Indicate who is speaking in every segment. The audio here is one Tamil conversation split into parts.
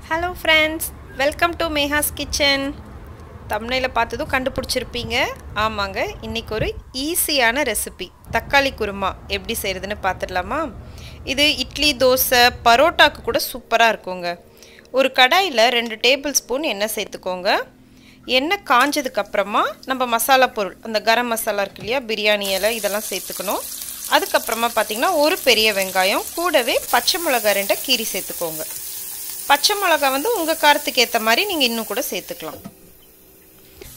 Speaker 1: Hello friends, welcome to Meha's Kitchen. thumbnail பார்த்ததும் கண்டுபிடிச்சிருப்பீங்க. ஆமாங்க, இன்னைக்கு ஒரு ஈஸியான ரெசிபி தக்காளி குருமா எப்படி செய்யறதுன்னு பார்த்துடலாமா? இது இட்லி, தோசை, பரோட்டாக்கு கூட சூப்பரா இருக்குங்க. ஒரு கடாயில 2 டேபிள் ஸ்பூன் எண்ணெய் சேர்த்துக்கோங்க. எண்ணெய் காஞ்சதுக்கு அப்புறமா நம்ம மசாலா பொருள், அந்த கரம் மசாலா இருக்கு இல்லையா, பிரியாணி இலை இதெல்லாம் சேர்த்துக்கணும். அதுக்கு அப்புறமா பாத்தீங்கன்னா ஒரு பெரிய வெங்காயம், கூடவே பச்சை மிளகாய் 2 கீறி சேர்த்துக்கோங்க. பச்சை மிளகாய் வந்து உங்க காரத்துக்கு ஏத்த மாதிரி நீங்க இன்னும் கூட சேர்த்துக்கலாம்.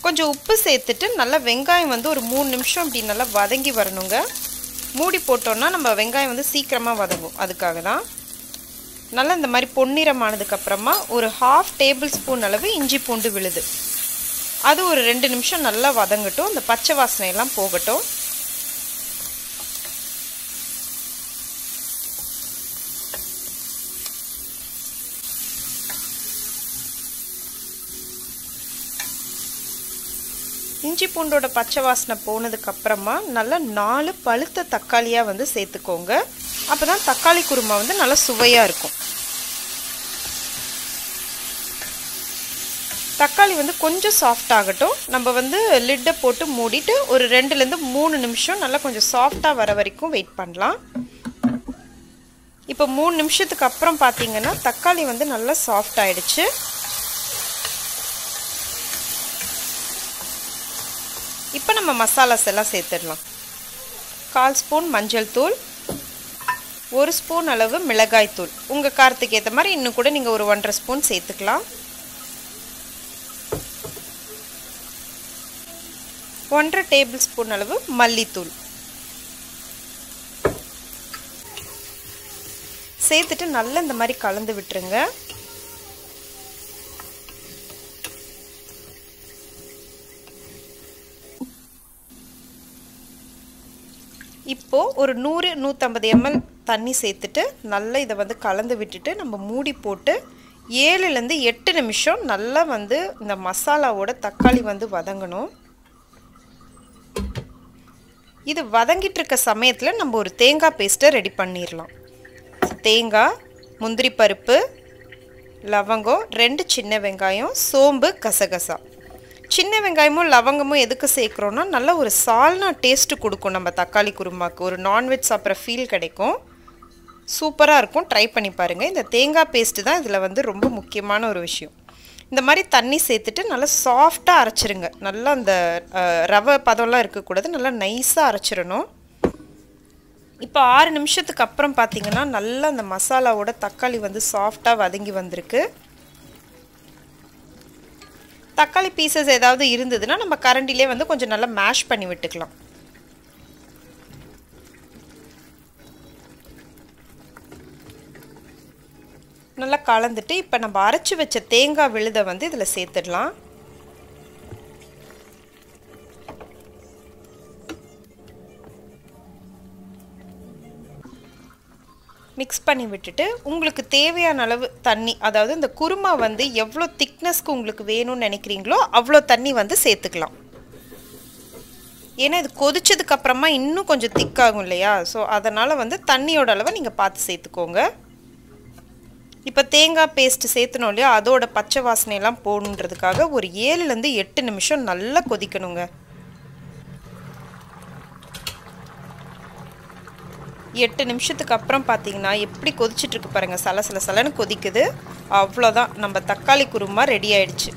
Speaker 1: கொஞ்சம் உப்பு சேர்த்துட்டு நல்லா வெங்காயம் வந்து ஒரு 3 நிமிஷம் அப்படி நல்லா வதங்கி வரணுங்க. மூடி போட்டோம்னா நம்ம வெங்காயம் வந்து சீக்கிரமா வதங்கும், அதுக்காக தான். நல்லா இந்த மாதிரி பொன்னிறமானதுக்கு அப்புறமா ஒரு 1/2 டேபிள் ஸ்பூன் அளவு இஞ்சி பூண்டு விழுது, அது ஒரு 2 நிமிஷம் நல்லா வதங்கட்டும், அந்த பச்சை வாசனை எல்லாம் போகட்டும். இஞ்சி பூண்டோட பச்சை வாசனை போனதுக்கு அப்புறமா நல்லா 4 பழுத்த தக்காளியா வந்து சேர்த்துக்கோங்க. அப்பதான் தக்காளி குருமா வந்து நல்லா சுவையா இருக்கும். தக்காளி வந்து கொஞ்சம் சாஃப்ட் ஆகட்டும். நம்ம வந்து லிட்டை போட்டு மூடிட்டு ஒரு 2 ல இருந்து 3 நிமிஷம் நல்லா கொஞ்சம் சாஃப்டா வர வரைக்கும் வெயிட் பண்ணலாம். இப்போ 3 நிமிஷத்துக்கு அப்புறம் பாத்தீங்கன்னா தக்காளி வந்து நல்லா சாஃப்ட் ஆயிடுச்சு. இப்போ நம்ம மசாலாஸ் எல்லாம் சேர்த்துடலாம். 1/4 ஸ்பூன் மஞ்சள் தூள், 1 ஸ்பூன் அளவு மிளகாய் தூள், உங்க காரத்துக்கு ஏற்ற மாதிரி இன்னும் கூட நீங்க ஒரு 1.5 ஸ்பூன் சேர்த்துக்கலாம். 1.5 டேபிள் ஸ்பூன் அளவு மல்லித்தூள் சேர்த்துட்டு நல்லா இந்த மாதிரி கலந்து விட்டுருங்க. இப்போ ஒரு 100-150 ml தண்ணி சேர்த்துட்டு நல்லா இதை வந்து கலந்து விட்டுட்டு நம்ம மூடி போட்டு 7 ல இருந்து 8 நிமிஷம் நல்லா வந்து இந்த மசாலாவோட தக்காளி வந்து வதங்கணும். இது வதங்கிட்டு இருக்க சமயத்துல நம்ம ஒரு தேங்காய் பேஸ்ட்டை ரெடி பண்ணிடலாம். தேங்காய், முந்திரி பருப்பு, லவங்கம், 2 சின்ன வெங்காயம், சோம்பு, கசகசா. சின்ன வெங்காயமும் லவங்கமும் எதுக்கு சேர்க்குறோன்னா நல்ல ஒரு சால்னா டேஸ்ட்டு கொடுக்கும் நம்ம தக்காளி குருமாக்கு. ஒரு நான்வெஜ் சாப்பிட்ற ஃபீல் கிடைக்கும், சூப்பராக இருக்கும். ட்ரை பண்ணி பாருங்கள். இந்த தேங்காய் பேஸ்ட்டு தான் இதில் வந்து ரொம்ப முக்கியமான ஒரு விஷயம். இந்த மாதிரி தண்ணி சேர்த்துட்டு நல்லா சாஃப்டாக அரைச்சிருங்க. நல்லா அந்த ரவை பதம்லாம் இருக்கக்கூடாது, நல்லா நைஸாக அரைச்சிடணும். இப்போ 6 நிமிஷத்துக்கு அப்புறம் பார்த்தீங்கன்னா நல்லா அந்த மசாலாவோட தக்காளி வந்து சாஃப்டாக வதங்கி வந்திருக்கு. தக்காளி பீசஸ் ஏதாவது இருந்ததுன்னா நம்ம கரண்டிலே வந்து கொஞ்சம் நல்லா மேஷ் பண்ணி விட்டுக்கலாம். நல்லா கலந்துட்டு இப்போ நம்ம அரைச்சு வச்ச தேங்காய் விழுதை வந்து இதில் சேர்த்துடலாம். மிக்ஸ் பண்ணி விட்டுட்டு உங்களுக்கு தேவையான அளவு தண்ணி, அதாவது இந்த குருமா வந்து எவ்வளோ திக்னஸ்க்கு உங்களுக்கு வேணும்னு நினைக்கிறீங்களோ அவ்வளோ தண்ணி வந்து சேர்த்துக்கலாம். ஏன்னா இது கொதிச்சதுக்கு அப்புறமா இன்னும் கொஞ்சம் திக்காகும் இல்லையா, ஸோ அதனால் வந்து தண்ணியோட அளவை நீங்கள் பார்த்து சேர்த்துக்கோங்க. இப்போ தேங்காய் பேஸ்ட் சேர்த்தணும் இல்லையா, அதோட பச்சை வாசனையெல்லாம் போகணுன்றதுக்காக ஒரு 7 ல இருந்து 8 நிமிஷம் நல்லா கொதிக்கணுங்க. 8 நிமிஷத்துக்கு அப்புறம் பார்த்தீங்கன்னா எப்படி கொதிச்சுட்டு இருக்கு பாருங்க, சலசல சலன்னு கொதிக்குது. அவ்வளோதான், நம்ம தக்காளி குருமா ரெடி ஆயிடுச்சு.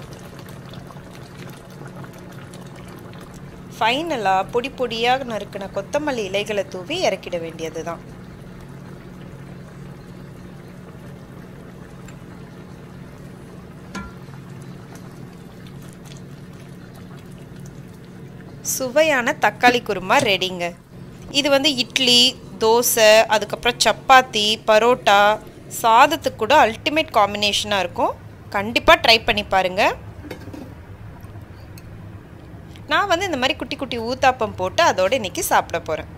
Speaker 1: ஃபைனலாக பொடி பொடியாக நறுக்கின கொத்தமல்லி இலைகளை தூவி இறக்கிட வேண்டியது தான். சுவையான தக்காளி குருமா ரெடிங்க. இது வந்து இட்லி, தோசை, அதுக்கப்புறம் சப்பாத்தி, பரோட்டா, சாதத்துக்கு கூட அல்டிமேட் காம்பினேஷனாக இருக்கும். கண்டிப்பாக ட்ரை பண்ணி பாருங்கள். நான் வந்து இந்த மாதிரி குட்டி குட்டி ஊத்தாப்பம் போட்டு அதோடு இன்றைக்கி சாப்பிட போகிறேன்.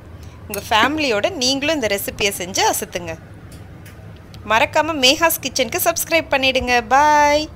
Speaker 1: உங்கள் ஃபேமிலியோட நீங்களும் இந்த ரெசிபியை செஞ்சு அசத்துங்க. மறக்காமல் மேஹாஸ் கிச்சனுக்கு சப்ஸ்கிரைப் பண்ணிவிடுங்க. பாய்.